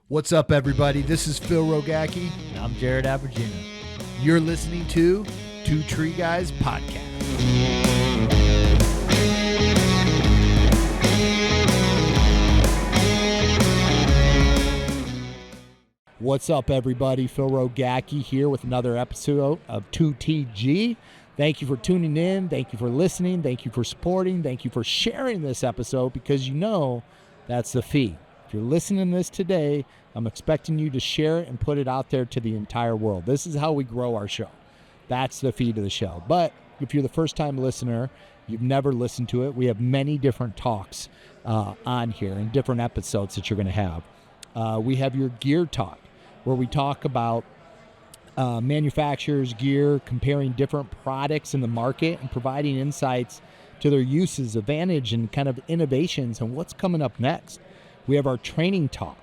What's up, everybody? This is Phil Rogacki. And I'm Jared Abergina. You're listening to Two Tree Guys Podcast. What's up, everybody? Phil Rogacki here with another episode of 2TG. Thank you for tuning in. Thank you for listening. Thank you for supporting. Thank you for sharing this episode, because you know that's the fee. If you're listening to this today, I'm expecting you to share it and put it out there to the entire world. This is how we grow our show. That's the fee to the show. But if you're the first-time listener, you've never listened to it, we have many different talks on here and different episodes that you're going to have. We have your gear talk, where we talk about manufacturers' gear, comparing different products in the market and providing insights to their uses, advantage, and kind of innovations and what's coming up next. We have our training talk,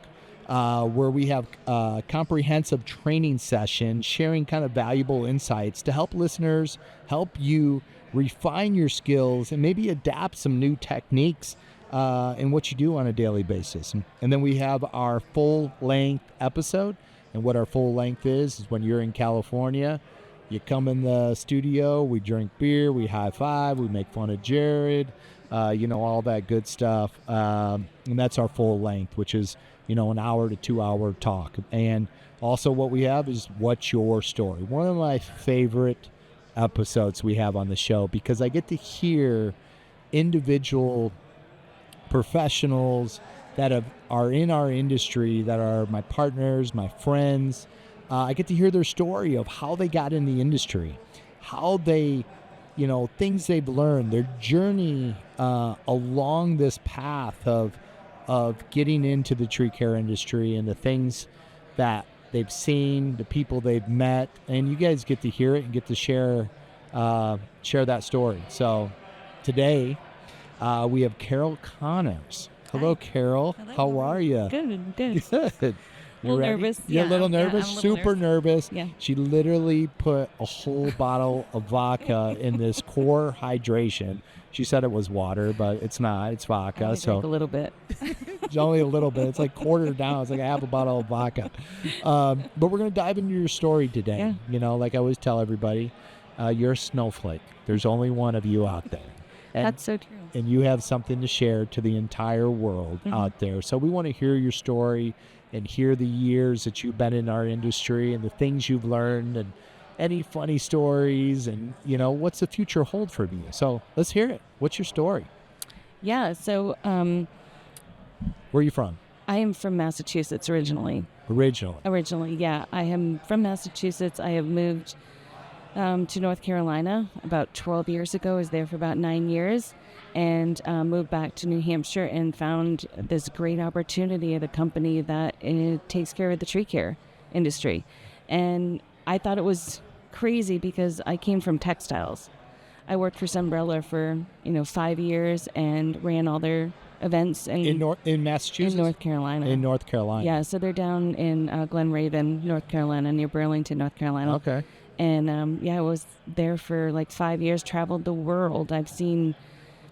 where we have a comprehensive training session sharing kind of valuable insights to help listeners, help you refine your skills and maybe adapt some new techniques in what you do on a daily basis. And then we have our full-length episode. And what our full length is when you're in California, you come in the studio, we drink beer, we high five, we make fun of Jared, all that good stuff. And that's our full length, which is, an hour to 2 hour talk. And also what we have is What's Your Story? One of my favorite episodes we have on the show, because I get to hear individual professionals that are in our industry, that are my partners, my friends. I get to hear their story of how they got in the industry, how they, things they've learned, their journey along this path of getting into the tree care industry, and the things that they've seen, the people they've met, and you guys get to hear it and get to share that story. So today we have Carol Connors. Hello, Carol. Hello. How are you? Good. Good. A little nervous. You're a little nervous? I'm a little Super nervous. Yeah. She literally put a whole bottle of vodka in this core hydration. She said it was water, but it's not. It's vodka. I drank a little bit. It's only a little bit. It's like quarter down. It's like I have a bottle of vodka. But we're going to dive into your story today. Yeah. Like I always tell everybody, you're a snowflake. There's only one of you out there. And That's so true. And you have something to share to the entire world out there. So we want to hear your story and hear the years that you've been in our industry and the things you've learned and any funny stories and, what's the future hold for you. So let's hear it. What's your story? Yeah, so Where are you from? I am from Massachusetts originally. Originally, Yeah. I am from Massachusetts. I have moved to North Carolina about 12 years ago. I was there for about 9 years and moved back to New Hampshire and found this great opportunity at a company that takes care of the tree care industry. And I thought it was crazy because I came from textiles. I worked for Sunbrella for 5 years and ran all their events in Massachusetts? In North Carolina. In North Carolina. Yeah, so they're down in Glen Raven, North Carolina, near Burlington, North Carolina. Okay. And I was there for like 5 years, traveled the world. I've seen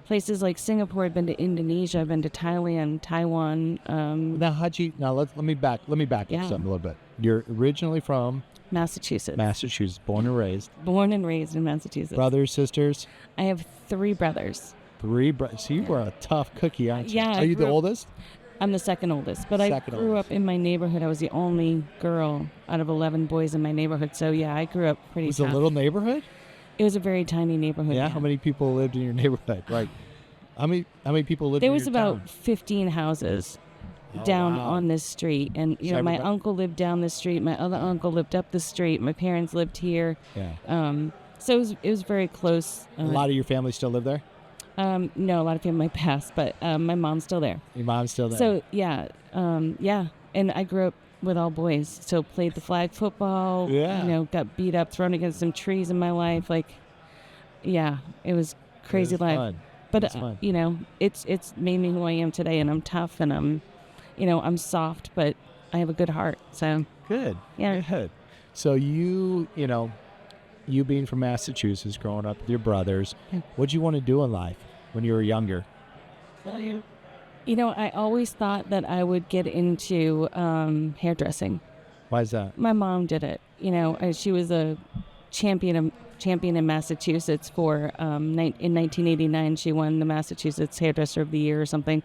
places like Singapore, I've been to Indonesia, I've been to Thailand, Taiwan. Let me back up something a little bit. You're originally from Massachusetts, born and raised. Born and raised in Massachusetts. Brothers, sisters? I have 3 brothers. 3 brothers. So you were a tough cookie, aren't you? Yeah. Are you the oldest? I'm the second oldest, but I grew up in my neighborhood. I was the only girl out of 11 boys in my neighborhood. So yeah, I grew up pretty tough. It was a little neighborhood? It was a very tiny neighborhood. Yeah? How many people lived in your neighborhood? Like, how many people lived in your town? There was about 15 houses down on this street. And, my uncle lived down the street. My other uncle lived up the street. My parents lived here. Yeah. So it was very close. A lot of your family still live there? No, a lot of people might pass, but my mom's still there. Your mom's still there? So, yeah. And I grew up with all boys. So played the flag football. Yeah. Got beat up, thrown against some trees in my life. Like, yeah, it was crazy life. Fun. But, fun. It's made me who I am today, and I'm tough, and I'm soft, but I have a good heart. So good. Yeah. Good. So you being from Massachusetts, growing up with your brothers, what'd you want to do in life when you were younger? I always thought that I would get into hairdressing. Why is that? My mom did it. She was a champion in Massachusetts for in 1989. She won the Massachusetts Hairdresser of the Year or something.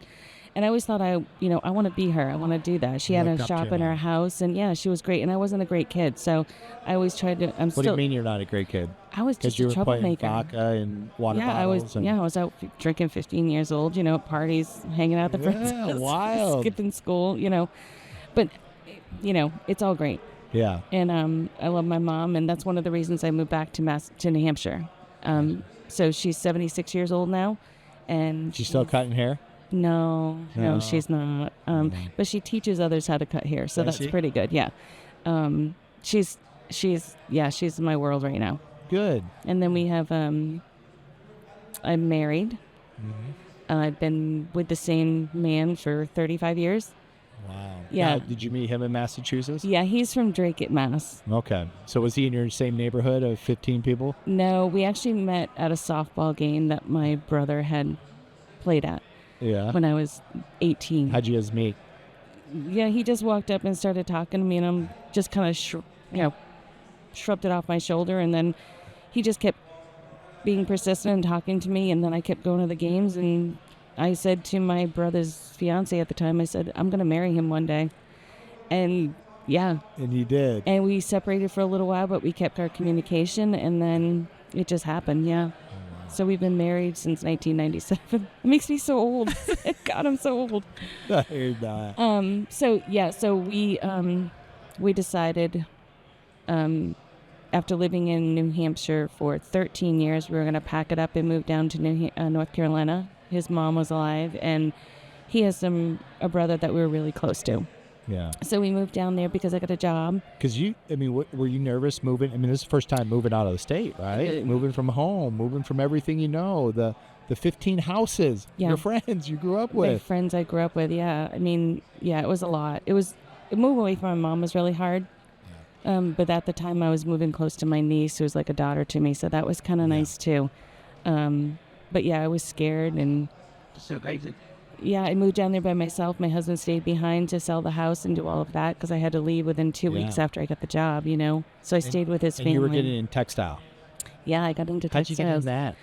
And I always thought I want to be her. I want to do that. She had a shop in her house, and yeah, she was great. And I wasn't a great kid, so I always tried to. What do you mean you're not a great kid? I was just you a were troublemaker. playing vodka and water bottles. I was out drinking 15 years old. At parties, hanging out at the friends' house, wild. skipping school. But it's all great. Yeah. And I love my mom, and that's one of the reasons I moved back to New Hampshire. So she's 76 years old now, and she's still cutting hair. No, she's not. But she teaches others how to cut hair, so that's pretty good. Yeah. She's my world right now. Good. And then we have I'm married. Mm-hmm. I've been with the same man for 35 years. Wow. Yeah. Now, did you meet him in Massachusetts? Yeah, he's from Drake, Mass. Okay. So was he in your same neighborhood of 15 people? No, we actually met at a softball game that my brother had played at. Yeah. When I was 18. How'd you guys meet? Yeah, he just walked up and started talking to me, and I'm just kind of shrugged it off my shoulder, and then he just kept being persistent and talking to me, and then I kept going to the games, and I said to my brother's fiance at the time, I said, I'm going to marry him one day. And yeah. And you did. And we separated for a little while, but we kept our communication, and then it just happened, yeah. So we've been married since 1997. It makes me so old. God, I'm so old. I heard that. So we decided after living in New Hampshire for 13 years, we were going to pack it up and move down to North Carolina. His mom was alive, and he has a brother that we were really close to. Yeah. So we moved down there because I got a job. Because were you nervous moving? I mean, this is the first time moving out of the state, right? Moving from home, moving from everything the 15 houses, your friends you grew up with. My friends I grew up with, yeah. I mean, yeah, it was a lot. Moving away from my mom was really hard. But at the time I was moving close to my niece, who was like a daughter to me, so that was kind of nice too. But yeah, I was scared and... So crazy. Yeah, I moved down there by myself. My husband stayed behind to sell the house and do all of that because I had to leave within 2 weeks after I got the job, So I stayed with his family. And you were getting in textile. Yeah, I got into textiles. How'd you get into that?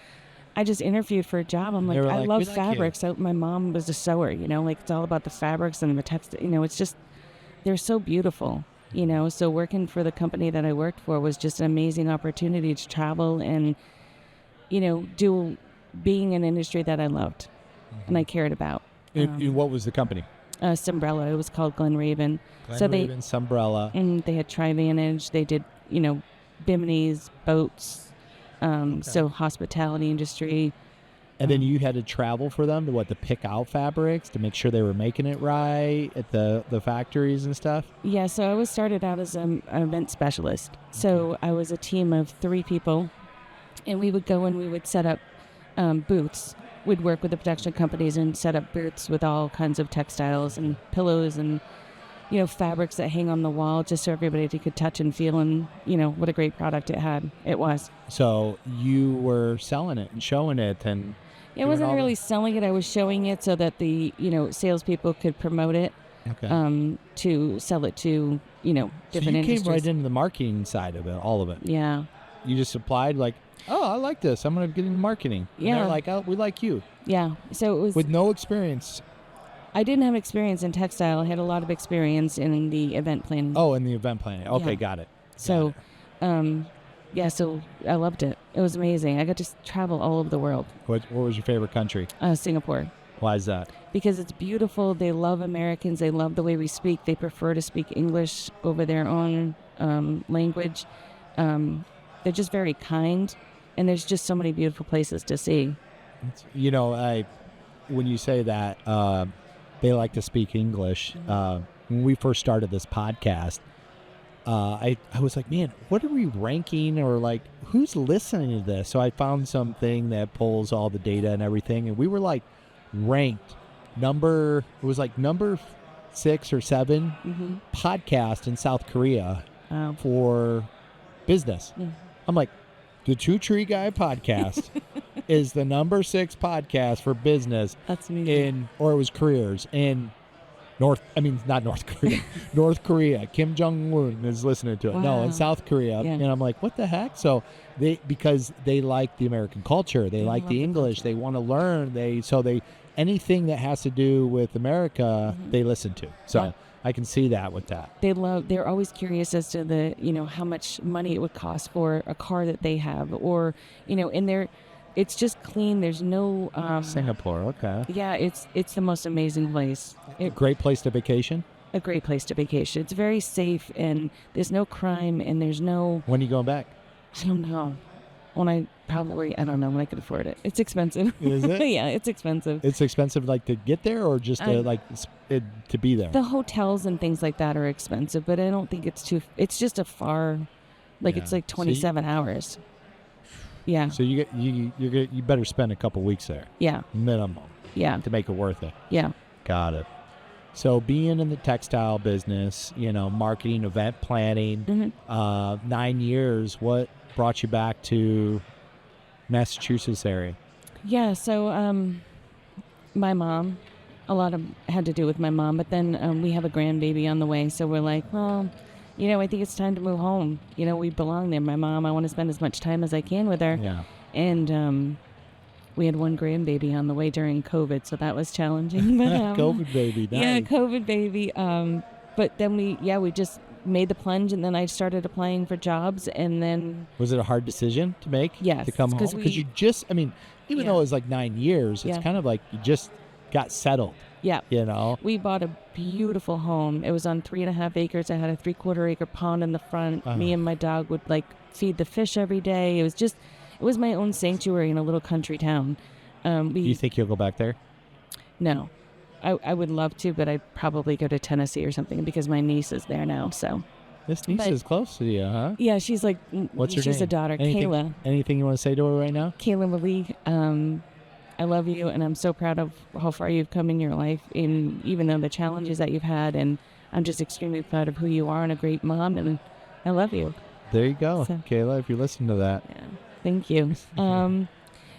I just interviewed for a job. I'm like, I love fabrics. So my mom was a sewer, it's all about the fabrics and the textile. It's just, they're so beautiful, So working for the company that I worked for was just an amazing opportunity to travel and, being an industry that I loved and I cared about. What was the company? Sunbrella. It was called Glen Raven. Sunbrella. And they had Trivantage. They did, bimini's, boats, so hospitality industry. And then you had to travel for them to pick out fabrics, to make sure they were making it right at the factories and stuff? Yeah, so I was started out as an event specialist. So I was a team of 3 people, and we would go and we would set up booths. We'd work with the production companies and set up booths with all kinds of textiles and pillows and, fabrics that hang on the wall just so everybody could touch and feel and, what a great product it was. So you were selling it and showing it and... It wasn't really selling it. I was showing it so that the, salespeople could promote it. Okay. To sell it to, different industries. So you came right into the marketing side of it, all of it. Yeah. You just applied I like this. I'm going to get into marketing. And yeah. they're like, oh, we like you. Yeah. So it was... With no experience. I didn't have experience in textile. I had a lot of experience in the event planning. Oh, in the event planning. Okay, got it. So, so I loved it. It was amazing. I got to travel all over the world. What was your favorite country? Singapore. Why is that? Because it's beautiful. They love Americans. They love the way we speak. They prefer to speak English over their own language. They're just very kind, and there's just so many beautiful places to see. When you say that, they like to speak English. When we first started this podcast, I was like, man, what are we ranking, or who's listening to this? So I found something that pulls all the data and everything, and we were ranked number 6 or 7 podcast in South Korea for business. I'm like, the Two Tree Guy podcast. is the number 6 podcast for business That's amazing. or it was careers in not North Korea, North Korea. Kim Jong-un is listening to it. No, in Wow. South Korea. Yeah. And I'm like, what the heck? So because they like the American culture, they like love the the English, culture. they want to learn. Anything that has to do with America, they listen to. So Yeah. I can see that with that. They're always curious as to how much money it would cost for a car that they have, or, and it's just clean. There's no, Singapore, okay. yeah, it's the most amazing place. Great place to vacation. A great place to vacation. It's very safe, and there's no crime, and there's no, When are you going back? I don't know. I don't know when I could afford it. It's expensive. Is it? Yeah, it's expensive. It's expensive, like to get there, or just to be there. The hotels and things like that are expensive, but I don't think it's just a far, it's Yeah. like 27 hours. Yeah. So you better spend a couple weeks there, Yeah. minimum, Yeah. to make it worth it. Yeah. Got it. So being in the textile business, marketing, event planning, 9 years. What brought you back to Massachusetts area? Yeah. So, my mom, a lot of had to do with my mom, but then we have a grandbaby on the way. So we're like, well, I think it's time to move home. We belong there. My mom, I want to spend as much time as I can with her. Yeah. And we had one grandbaby on the way during COVID, so that was challenging. But, COVID baby. Nice. Yeah, COVID baby. But then we just made the plunge, and then I started applying for jobs, and then Was it a hard decision to make? Yes, To come home? 'cause Because you just, even Yeah. though it was like 9 years, it's Yeah. kind of like you just got settled, yeah, we bought a beautiful home. It was on 3.5 acres. I had a 3/4 acre pond in the front. Uh-huh. Me and my dog would feed the fish every day. It was my own sanctuary in a little country town. You think you'll go back there? No, I would love to, but I'd probably go to Tennessee or something because my niece is there now. So This niece But- is close to you, huh? yeah, she's like, What's her she's name? a daughter, Anything- Kayla. Anything you want to say to her right now? Kayla Malie, I love you, and I'm so proud of how far you've come in your life, and even though the challenges that you've had, and I'm just extremely proud of who you are and a great mom, and I love you. There you go, So- Kayla, if you listen to that. Yeah, thank you.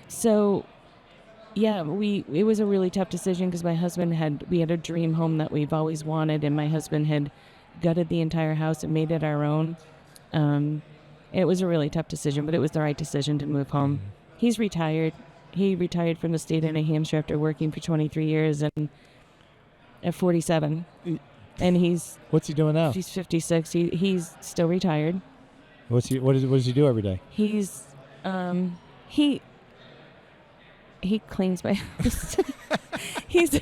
So, yeah, it was a really tough decision because my husband we had a dream home that we've always wanted, and my husband had gutted the entire house and made it our own. It was a really tough decision, but it was the right decision to move home. He's retired. He retired from the state of New Hampshire after working for 23 years, and at 47, and What's he doing now? he's 56. He's still retired. What does he do every day? He's he cleans my house. He's a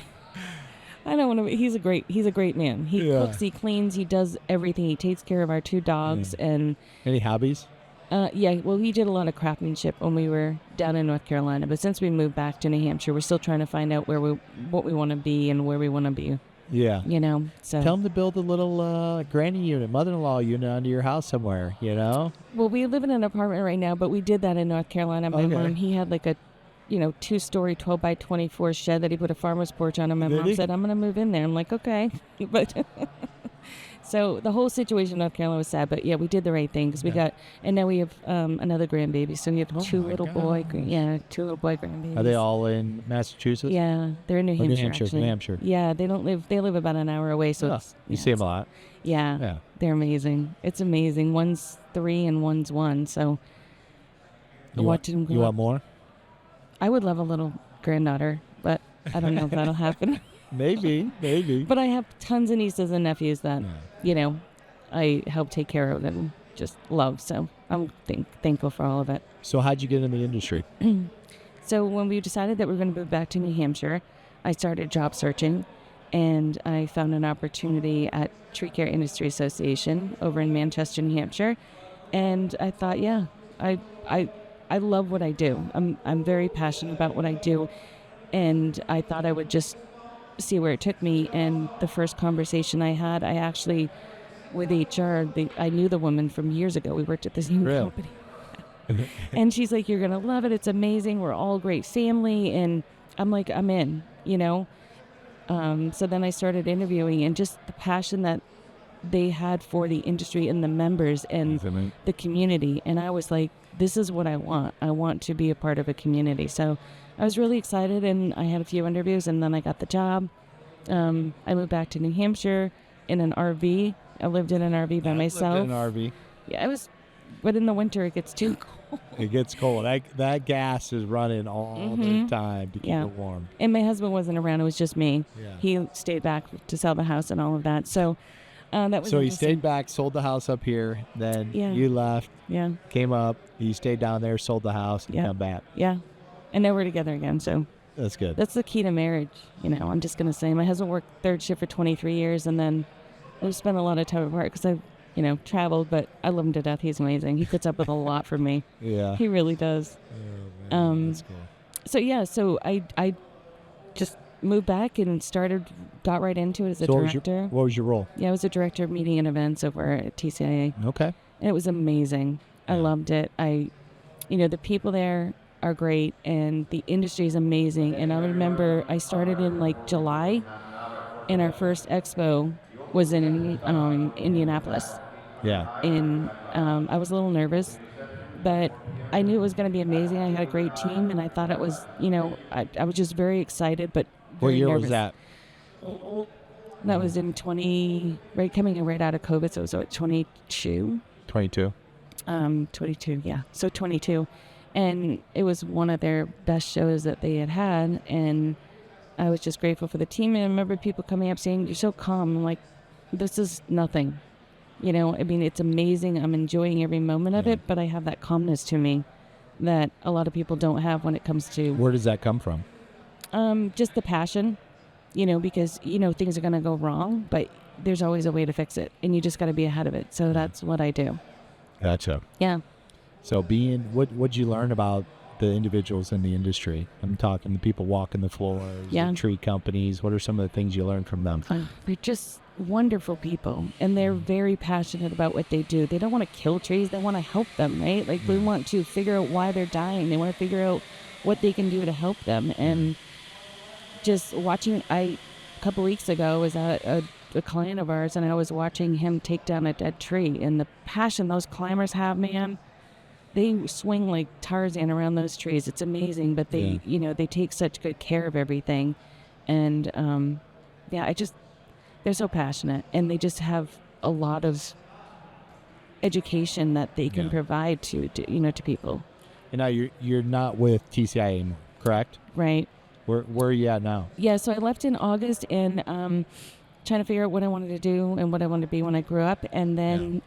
great man. He Yeah. cooks, he cleans, he does everything. He takes care of our 2 dogs, and Any hobbies? yeah, well, he did a lot of craftsmanship when we were down in North Carolina, but since we moved back to New Hampshire, we're still trying to find out what we want to be and where we want to be, Yeah. so. Tell him to build a little granny unit, mother-in-law unit under your house somewhere, Well, we live in an apartment right now, but we did that in North Carolina. My Okay. mom, he had like a 2-story 12 by 24 shed that he put a farmer's porch on, and my Did mom he? said, I'm going to move in there. I'm like, okay. But so the whole situation in North Carolina was sad, but yeah, we did the right thing because and now we have another grandbaby. So we have Oh 2 my little gosh. boy, 2 little boy grandbabies. Are they all in Massachusetts? Yeah, they're in New Oh, Hampshire. New Hampshire, actually. New Hampshire. Yeah, they live about an hour away. So Oh, it's, you see them a lot. Yeah, Yeah. they're amazing. It's amazing. One's 3 and one's 1. So watching them grow You up. want more? I would love a little granddaughter, but I don't know if that'll happen. Maybe. But I have tons of nieces and nephews that, Yeah. I help take care of and just love. So I'm thankful for all of it. So how'd you get in the industry? So when we decided that we were going to move back to New Hampshire, I started job searching, and I found an opportunity at Tree Care Industry Association over in Manchester, New Hampshire. And I thought, yeah, I love what I do. I'm very passionate about what I do, and I thought I would just see where it took me. And the first conversation I had, I actually, with HR, I knew the woman from years ago. We worked at the same Really? company. And she's like, you're going to love it. It's amazing. We're all a great family. And I'm like, I'm in, So then I started interviewing, and just the passion that they had for the industry and the members and the community. And I was like, this is what I want. I want to be a part of a community. So I was really excited, and I had a few interviews, and then I got the job. I moved back to New Hampshire in an RV. I lived in an RV by myself. Lived in an RV. Yeah, but in the winter it gets too cold. It gets cold. That gas is running all the time to keep it warm. And my husband wasn't around. It was just me. Yeah. He stayed back to sell the house and all of that. So that was So he stayed back, sold the house up here. Then you left. Yeah. Came up. You stayed down there, sold the house, and come back. Yeah. And now we're together again. So that's good. That's the key to marriage. I'm just going to say my husband worked third shift for 23 years, and then we spent a lot of time apart because I've traveled, but I love him to death. He's amazing. He puts up with a lot for me. Yeah. He really does. Oh, man, that's cool. So I just moved back and got right into it as a director. What was your role? Yeah, I was a director of meeting and events over at TCIA. Okay. And it was amazing. I loved it. The people there are great, and the industry is amazing. And I remember I started in July, and our first expo was in Indianapolis. Yeah. And I was a little nervous, but I knew it was going to be amazing. I had a great team, and I thought it was, I was just very excited, but what very year nervous. was that? That was in coming in right out of COVID, so it was 22. 22. 22, yeah. So 22. And it was one of their best shows that they had, and I was just grateful for the team. And I remember people coming up saying, "You're so calm." I'm like, this is nothing. It's amazing. I'm enjoying every moment of it, but I have that calmness to me that a lot of people don't have when it comes to... Where does that come from? Just the passion, because, things are going to go wrong, but there's always a way to fix it, and you just got to be ahead of it. So that's what I do. Gotcha. Yeah. So what'd you learn about the individuals in the industry? I'm talking the people walking the floors, the tree companies. What are some of the things you learned from them? They're just wonderful people, and they're very passionate about what they do. They don't want to kill trees. They want to help them, right? We want to figure out why they're dying. They want to figure out what they can do to help them. And just watching, a couple weeks ago was at a client of ours, and I was watching him take down a dead tree, and the passion those climbers have, man. They swing like Tarzan around those trees. It's amazing, but they, they take such good care of everything. And, they're so passionate, and they just have a lot of education that they can provide to people. And now you're not with TCIA anymore, correct? Right. Where are you at now? Yeah, so I left in August, and trying to figure out what I wanted to do and what I wanted to be when I grew up. And then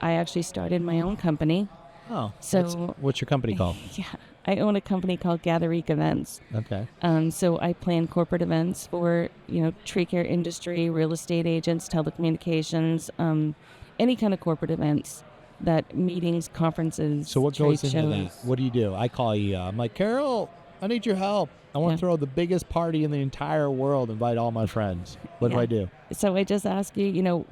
I actually started my own company. Oh, so what's your company called? Yeah, I own a company called Gathereek Events. Okay. So I plan corporate events for tree care industry, real estate agents, telecommunications, any kind of corporate events, that meetings, conferences. So what goes into shows. that? What do you do? I call you. I'm like, Carol, I need your help. I want to throw the biggest party in the entire world. Invite all my friends. What do I do? So I just ask you,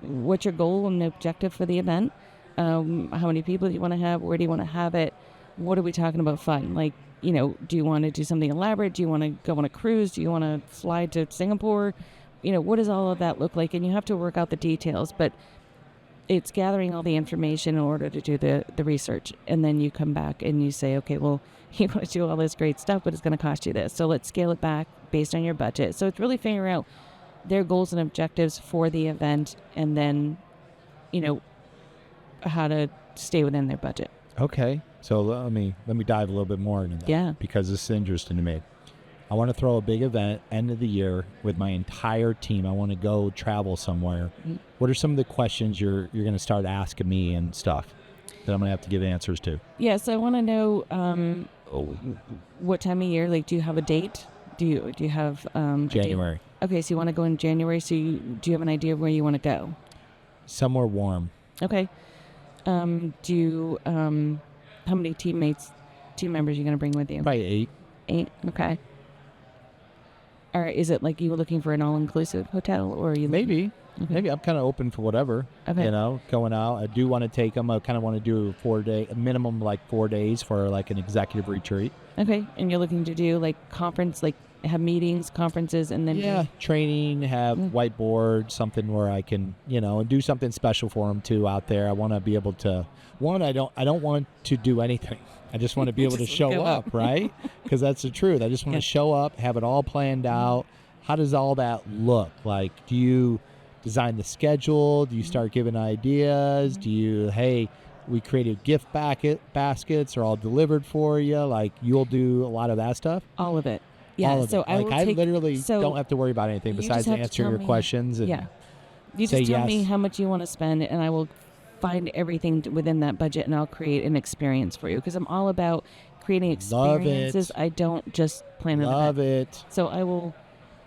what's your goal and objective for the event? How many people do you want to have? Where do you want to have it? What are we talking about fun? Do you want to do something elaborate? Do you want to go on a cruise? Do you want to fly to Singapore? What does all of that look like? And you have to work out the details, but it's gathering all the information in order to do the research. And then you come back and you say, okay, well, you want to do all this great stuff, but it's going to cost you this. So let's scale it back based on your budget. So it's really figuring out their goals and objectives for the event, and then, how to stay within their budget. Okay. So let me dive a little bit more into that. Yeah. Because this is interesting to me. I want to throw a big event end of the year with my entire team. I want to go travel somewhere. Mm-hmm. What are some of the questions you're going to start asking me and stuff that I'm going to have to give answers to? Yeah. So I want to know what time of year. Do you have a date? Do you have January? Okay. So you want to go in January. So do you have an idea of where you want to go? Somewhere warm. Okay. How many team members are you going to bring with you? Probably 8. 8, okay. Or is it you were looking for an all-inclusive hotel, or are you... Maybe. Okay. Maybe I'm kind of open for whatever, going out. I do want to take them. I kind of want to do a minimum 4 days for an executive retreat. Okay, and you're looking to do conference, have meetings, conferences, and then Yeah, training, have whiteboard, something where I can, do something special for them too out there. I want to be able to. One, I don't want to do anything. I just want to be able to Just show go up, up. right? Because that's the truth. I just want to show up, have it all planned out. How does all that look? Like, do you design the schedule? Do you start giving ideas? Do you, hey, we created gift baskets are all delivered for you? Like, you'll do a lot of that stuff? all of it. Yeah. All of So it. Like, I literally don't have to worry about anything you besides just have to answer tell your me- questions and You say just tell me yes. how much you want to spend, and I will find everything within that budget, and I'll create an experience for you, because I'm all about creating Love it. experiences. I don't just plan an Love event. it. So I will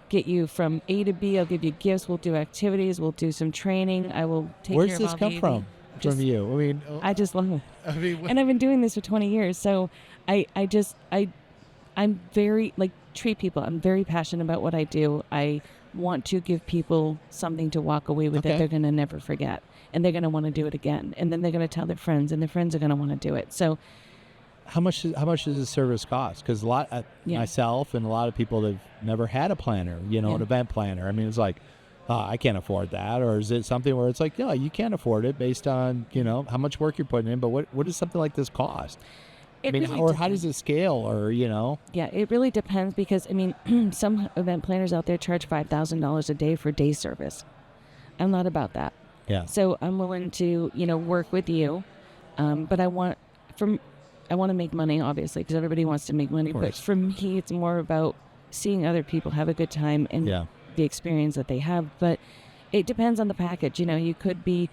get you from A to B. I'll give you gifts. We'll do activities. We'll do some training. I will take Where's care this of all come the- from? Just- From you? I mean, I just love it. I mean, And I've been doing this for 20 years. So I'm very, treat people. I'm very passionate about what I do. I want to give people something to walk away with Okay. that they're going to never forget. And they're going to want to do it again. And then they're going to tell their friends, and their friends are going to want to do it. So how much does the service cost? Because myself and a lot of people have never had a planner, an event planner. I mean, it's like, I can't afford that. Or is it something where it's like, no, you can't afford it based on, how much work you're putting in. But what does something like this cost? How does it scale? Or, Yeah, it really depends, because, some event planners out there charge $5,000 a day for day service. I'm not about that. Yeah. So I'm willing to, work with you. But I want to make money, obviously, because everybody wants to make money. But for me, it's more about seeing other people have a good time and the experience that they have. But it depends on the package. You could be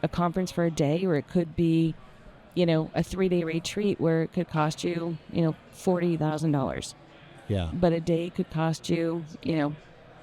a conference for a day, or it could be, a 3-day retreat where it could cost you, $40,000. Yeah. But a day could cost you,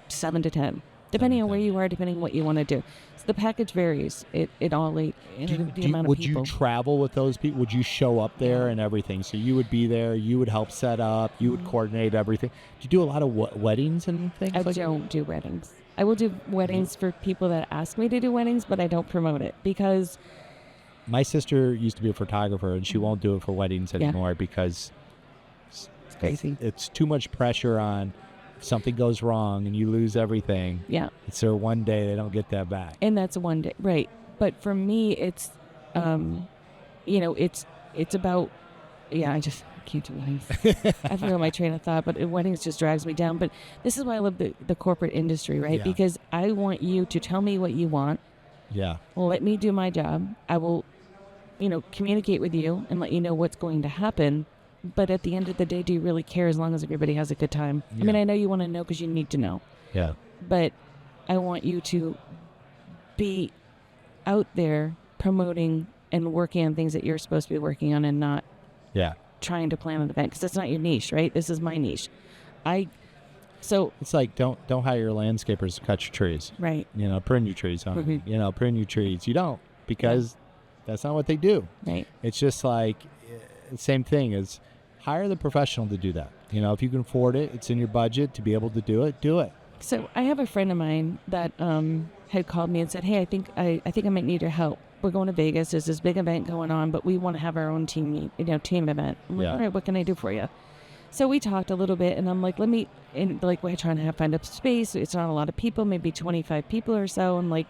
7 to 10, depending on where you are, depending on what you want to do. So the package varies. It all the amount of would people. you travel with those people? Would you show up there and everything? So you would be there. You would help set up. You would coordinate everything. Do you do a lot of weddings and things? I don't do weddings. I will do weddings for people that ask me to do weddings, but I don't promote it, because my sister used to be a photographer, and she won't do it for weddings anymore because it's crazy. it's too much pressure on. If something goes wrong and you lose everything, Yeah. it's their one day. They don't get that back. And that's one day, right? But for me, it's, it's about, I can't do weddings. I forgot my train of thought, but weddings just drags me down. But this is why I love the corporate industry, right? Yeah. Because I want you to tell me what you want. Yeah. Let me do my job. I will, communicate with you and let you know what's going to happen. But at the end of the day, do you really care, as long as everybody has a good time? Yeah. I know you want to know because you need to know. Yeah. But I want you to be out there promoting and working on things that you're supposed to be working on, and not trying to plan an event, because that's not your niche, right? This is my niche. It's like, don't hire your landscapers to cut your trees. Right. Prune your trees. Mhm. Prune your trees. You don't, because that's not what they do. Right. It's just like the same thing as hire the professional to do that. If you can afford it, it's in your budget to be able to do it, do it. So I have a friend of mine that had called me and said, "Hey, I think I might need your help. We're going to Vegas. There's this big event going on, but we want to have our own team event." I'm like, "All right, what can I do for you?" So we talked a little bit, and I'm like, we're trying to find a space. It's not a lot of people, maybe 25 people or so. I'm like,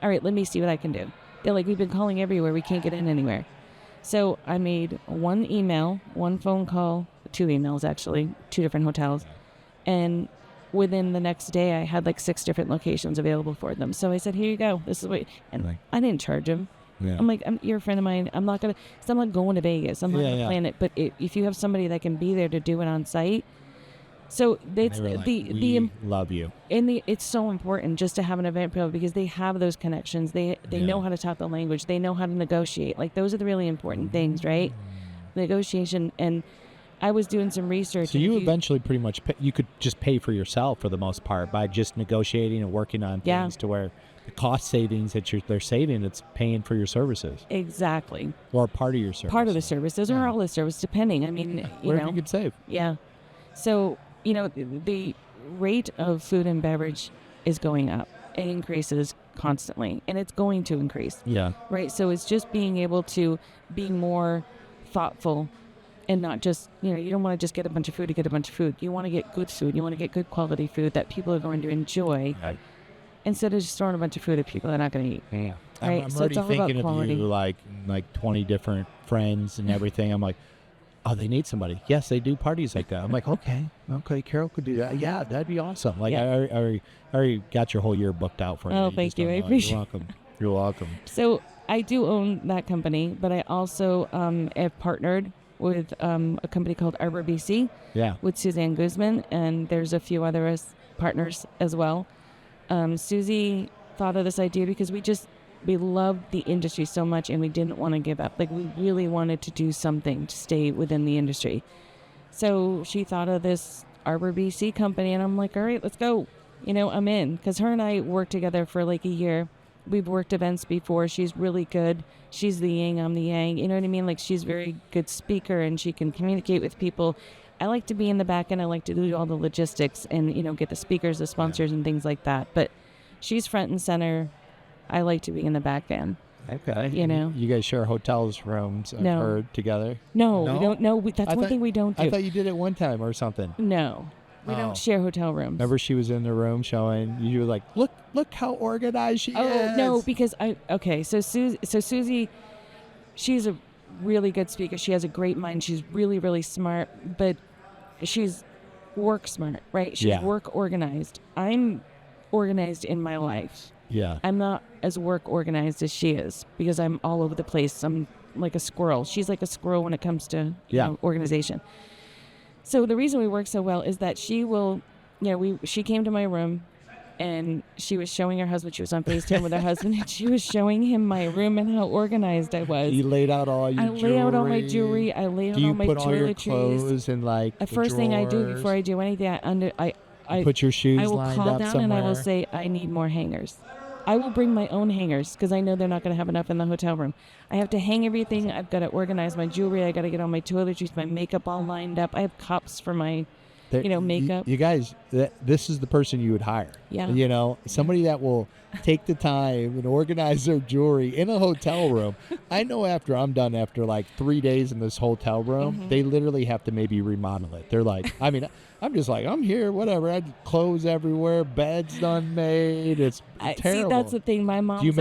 all right, let me see what I can do. They're like, we've been calling everywhere. We can't get in anywhere. So I made one email, one phone call, 2 emails actually, 2 different hotels. And within the next day, I had 6 different locations available for them. So I said, here you go. This is what, and I didn't charge them. Yeah. I'm like, you're a friend of mine. I'm not going to going to Vegas. I'm not going to plan it. But if you have somebody that can be there to do it on site. So it's we love you. It's so important just to have an event pro, because they have those connections. They know how to talk the language. They know how to negotiate. Those are the really important things, right? Negotiation. And I was doing some research. So you eventually pretty much you could just pay for yourself for the most part by just negotiating and working on things to where the cost savings that they're saving, it's paying for your services. Exactly. Or part of your service. Part of the services or all the service, depending. Whatever you could save. Yeah. So, the rate of food and beverage is going up. It increases constantly, and it's going to increase. Yeah. Right. So it's just being able to be more thoughtful and not just, you don't want to just get a bunch of food to get a bunch of food. You want to get good food. You want to get good quality food that people are going to enjoy, Right. instead of just throwing a bunch of food that people are not going to eat. Yeah. Right? I'm So already it's all about thinking of quality. you like 20 different friends and everything. I'm like, oh, they need somebody. Yes, they do parties like that. I'm like, okay, Carol could do that. Yeah, that'd be awesome. Like, Yeah. I already got your whole year booked out for you. Oh, You thank just you. don't I know it. appreciate You're welcome. You're welcome. So I do own that company, but I also have partnered with a company called Arbor BC Yeah. with Suzanne Guzman, and there's a few other partners as well. Susie thought of this idea because we loved the industry so much, and we didn't want to give up. Like, we really wanted to do something to stay within the industry. So she thought of this Arbor BC company, and I'm like, all right, let's go. I'm in, because her and I worked together for like a year. We've worked events before. She's really good. She's the yin, I'm the yang. You know what I mean? Like, she's a very good speaker, and she can communicate with people. I like to be in the back end. I like to do all the logistics and, get the speakers, the sponsors, and things like that. But she's front and center. I like to be in the back end. Okay. You guys share hotels rooms, I've No. heard, together? No, No? we don't. No, that's one thing we don't do. I thought you did it one time or something. No, we Oh. don't share hotel rooms. Remember, she was in the room showing, you were like, look how organized she is. Oh no, because so Susie, she's a really good speaker. She has a great mind. She's really, really smart, but she's work smart, right? She's Yeah. work organized. I'm organized in my life. Yeah. I'm not as work organized as she is, because I'm all over the place. I'm like a squirrel. She's like a squirrel when it comes to organization. So the reason we work so well is that she will, she came to my room, and she was showing her husband. She was on FaceTime with her husband, and she was showing him my room and how organized I was. You laid out all your jewelry. I lay out all my jewelry. I lay out Do you all my put all your toiletries. clothes in like The the first thing I do drawers? before I do anything, I Put your shoes I will lined call up down somewhere. and I will say, I need more hangers. I will bring my own hangers, because I know they're not going to have enough in the hotel room. I have to hang everything. I've got to organize my jewelry. I got to get all my toiletries, my makeup all lined up. I have cups for my, makeup. You guys, this is the person you would hire. Yeah. Somebody that will take the time and organize their jewelry in a hotel room. I know after I'm done, after like 3 days in this hotel room, they literally have to maybe remodel it. They're like, I'm just like, I'm here, whatever. I had clothes everywhere, beds done made. It's terrible. See, that's the thing. My mom. Do you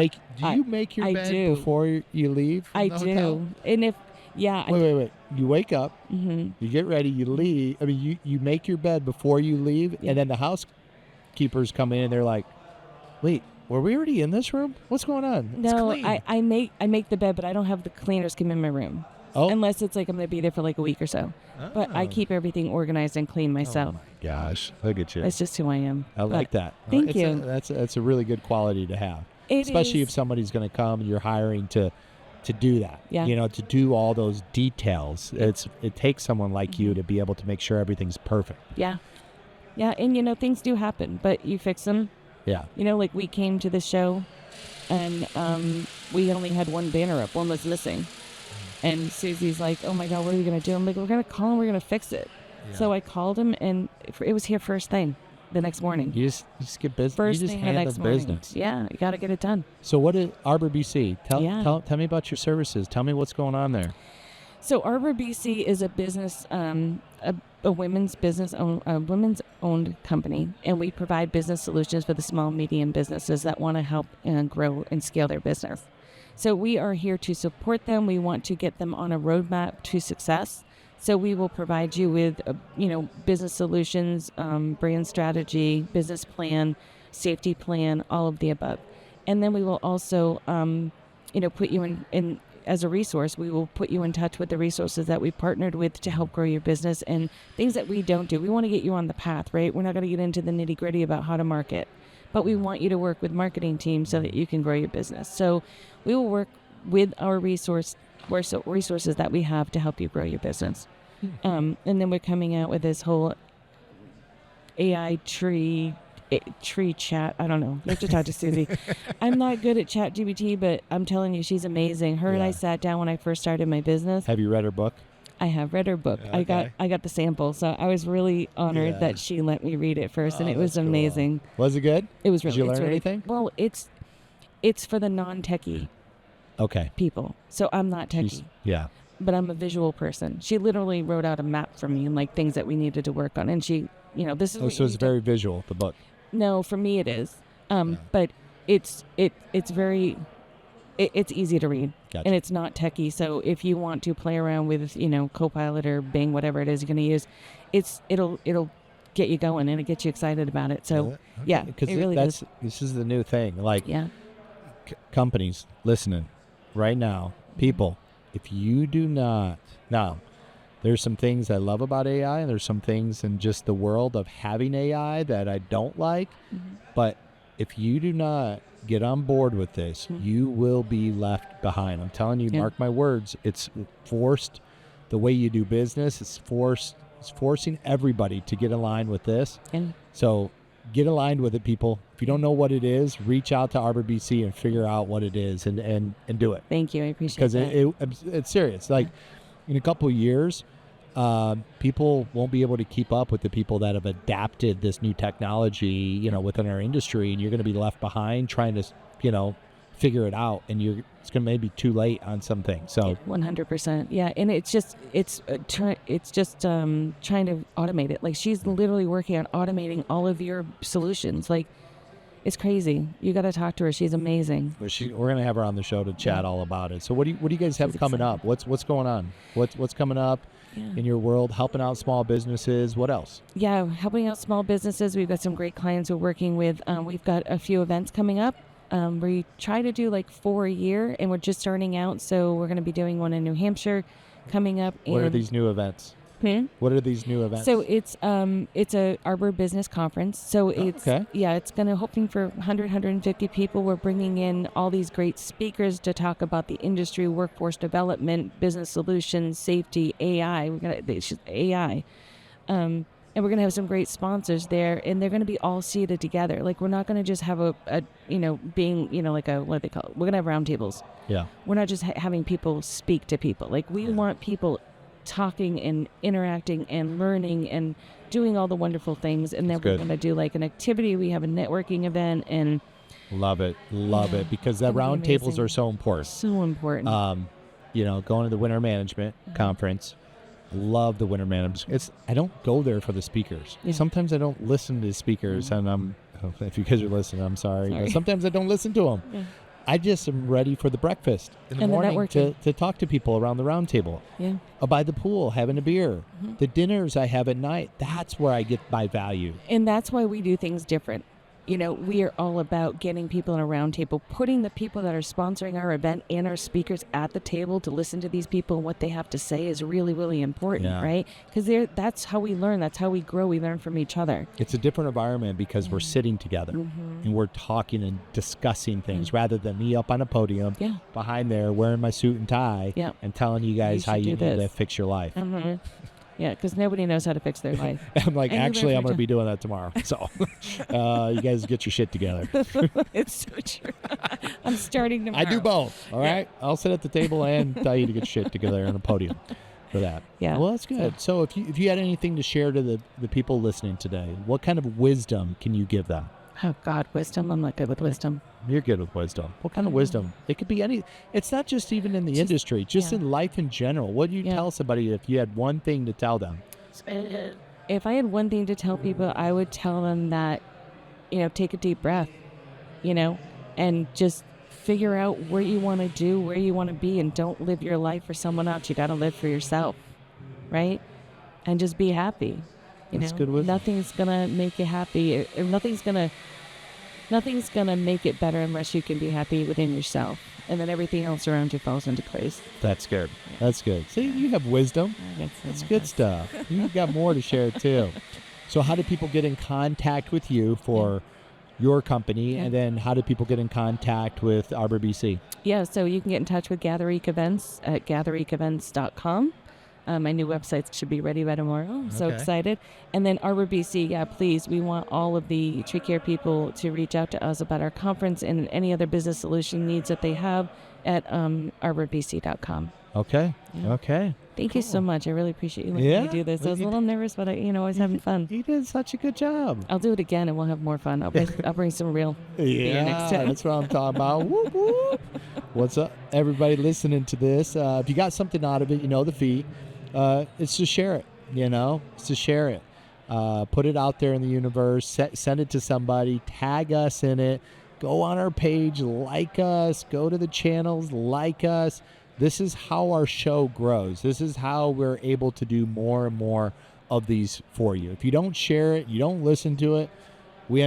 make your bed before you leave? I the do. hotel? And if, Wait. You wake up, you get ready, you leave. I mean, you make your bed before you leave, and then the housekeepers come in and they're like, wait, were we already in this room? What's going on? It's No, clean. I make the bed, but I don't have the cleaners come in my room. Oh. Unless it's like I'm going to be there for like a week or so. But I keep everything organized and clean myself. Oh my gosh, look at you. That's just who I am. I like that. Thank you. That's a really good quality to have. It Especially is. if somebody's going to come and you're hiring to do that. Yeah. To do all those details. It takes someone like you to be able to make sure everything's perfect. Yeah. Yeah, and things do happen, but you fix them. Yeah. Like we came to the show, and we only had one banner up. One was missing. And Susie's like, oh my God, what are we going to do? I'm like, we're going to call him. We're going to fix it. Yeah. So I called him, and it was here first thing the next morning. You just get business. First you just thing the handle next morning. business. Yeah, you got to get it done. So what is Arbor BC? Tell me about your services. Tell me what's going on there. So Arbor BC is a business, a women's business, a women's owned company, and we provide business solutions for the small, medium businesses that want to help and grow and scale their business. So we are here to support them. We want to get them on a roadmap to success. So we will provide you with, business solutions, brand strategy, business plan, safety plan, all of the above. And then we will also, put you in as a resource. We will put you in touch with the resources that we partnered with to help grow your business and things that we don't do. We want to get you on the path, right? We're not going to get into the nitty gritty about how to market, but we want you to work with marketing teams so that you can grow your business. So we will work with our resources that we have to help you grow your business. And then we're coming out with this whole AI tree chat. I don't know. You have to talk to Susie. I'm not good at ChatGPT, but I'm telling you, she's amazing. Her and I sat down when I first started my business. Have you read her book? I have read her book. Okay. I got the sample, so I was really honored that she let me read it first, and it was amazing. Cool. Was it good? It was really. Did you learn really, anything? Well, it's for the non-techie Okay. people. So I'm not techie. Yeah. but I'm a visual person. She literally wrote out a map for me and like things that we needed to work on. And she, this is Oh, so it's very visual, the book. No, for me it is. But it's very, it's easy to read. Gotcha. And it's not techie. So if you want to play around with, Copilot or Bing, whatever it is you're going to use, it'll get you going and it gets you excited about it. So Okay. yeah, Because it really is. this is the new thing. Like Yeah. companies listening right now, people, if you do not, now there's some things I love about AI and there's some things in just the world of having AI that I don't like, but if you do not get on board with this, you will be left behind. I'm telling you, mark my words, it's forced the way you do business. It's forcing everybody to get aligned with this. So get aligned with it, people. If you don't know what it is, reach out to Arbor BC and figure out what it is and do it. Thank you. I appreciate that. Because Because it's serious. Like in a couple of years, people won't be able to keep up with the people that have adapted this new technology, within our industry, and you're going to be left behind trying to, figure it out, and it's going to maybe too late on some things. So 100%, yeah. And it's trying to automate it. Like she's literally working on automating all of your solutions. Like it's crazy. You got to talk to her. She's amazing. we're going to have her on the show to chat all about it. So what do you guys have coming up? What's going on? What's coming up? In your world, helping out small businesses? What else? Yeah, helping out small businesses. We've got some great clients we're working with. We've got a few events coming up. We try to do like 4 a year, and we're just starting out. So we're going to be doing one in New Hampshire coming up. What are these new events? What are these new events? So it's a Arbor Business Conference. So it's it's going to hoping for 150 people. We're bringing in all these great speakers to talk about the industry, workforce development, business solutions, safety, AI. It's just AI. And we're going to have some great sponsors there, and they're going to be all seated together. Like we're not going to just have like what they call it. We're going to have roundtables. Yeah. We're not just having people speak to people. Like we want people talking and interacting and learning and doing all the wonderful things. And then we're going to do like an activity. We have a networking event and love it because that round tables are so important. So important. Going to the winter management conference. Love the winter management. I don't go there for the speakers. Sometimes I don't listen to the speakers, and if you guys are listening, I'm sorry. But sometimes I don't listen to them. Yeah. I just am ready for the breakfast in the morning to talk to people around the round table. Yeah. By the pool, having a beer. The dinners I have at night, that's where I get my value. And that's why we do things different. We are all about getting people in a round table, putting the people that are sponsoring our event and our speakers at the table to listen to these people and what they have to say is really, really important, right? Because that's how we learn. That's how we grow. We learn from each other. It's a different environment because we're sitting together and we're talking and discussing things rather than me up on a podium behind there wearing my suit and tie and telling you guys how you need to fix your life. Yeah, because nobody knows how to fix their life. I'm like, actually, I'm going to be doing that tomorrow. So you guys get your shit together. It's so true. I'm starting tomorrow. I do both, all right? I'll sit at the table and tell you to get your shit together on a podium for that. Yeah. Well, that's good. So if you had anything to share to the people listening today, what kind of wisdom can you give them? Oh, God, wisdom. I'm not good with wisdom. You're good with wisdom. What kind of wisdom? It could be any. It's not just even in the industry, just in life in general. What do you tell somebody if you had one thing to tell them? If I had one thing to tell people, I would tell them that, take a deep breath, and just figure out what you want to do, where you want to be, and don't live your life for someone else. You got to live for yourself, right? And just be happy. That's good wisdom. Nothing's gonna make you happy. Nothing's gonna make it better unless you can be happy within yourself, and then everything else around you falls into place. That's good. That's good. See, you have wisdom. That's good stuff. You've got more to share too. So, how do people get in contact with you for your company, and then how do people get in contact with Arbor BC? Yeah, so you can get in touch with Gathereek Events at gathereekevents.com. My new website should be ready by tomorrow. I'm so excited. And then Arbor BC, please, we want all of the tree care people to reach out to us about our conference and any other business solution needs that they have at arborbc.com. Okay. Yeah. Okay. Thank you so much. I really appreciate you letting me do this. I was a little nervous, but I was having fun. You did such a good job. I'll do it again, and we'll have more fun. I'll bring some real beer next time. That's what I'm talking about. Whoop, whoop. What's up, everybody listening to this? If you got something out of it, you know the fee. It's to share it. It's to share it. Put it out there in the universe. Send it to somebody. Tag us in it. Go on our page. Like us. Go to the channels. Like us. This is how our show grows. This is how we're able to do more and more of these for you. If you don't share it, you don't listen to it, we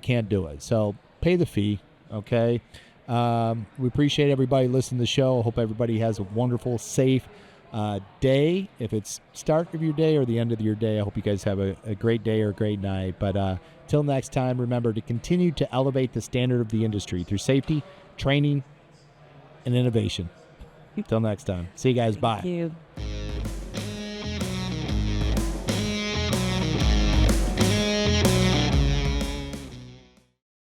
can't do it. So pay the fee, okay? We appreciate everybody listening to the show. I hope everybody has a wonderful, safe day. If it's start of your day or the end of your day, I hope you guys have a great day or a great night. But till next time, remember to continue to elevate the standard of the industry through safety, training, and innovation. Till next time. See you guys. Bye. Thank you.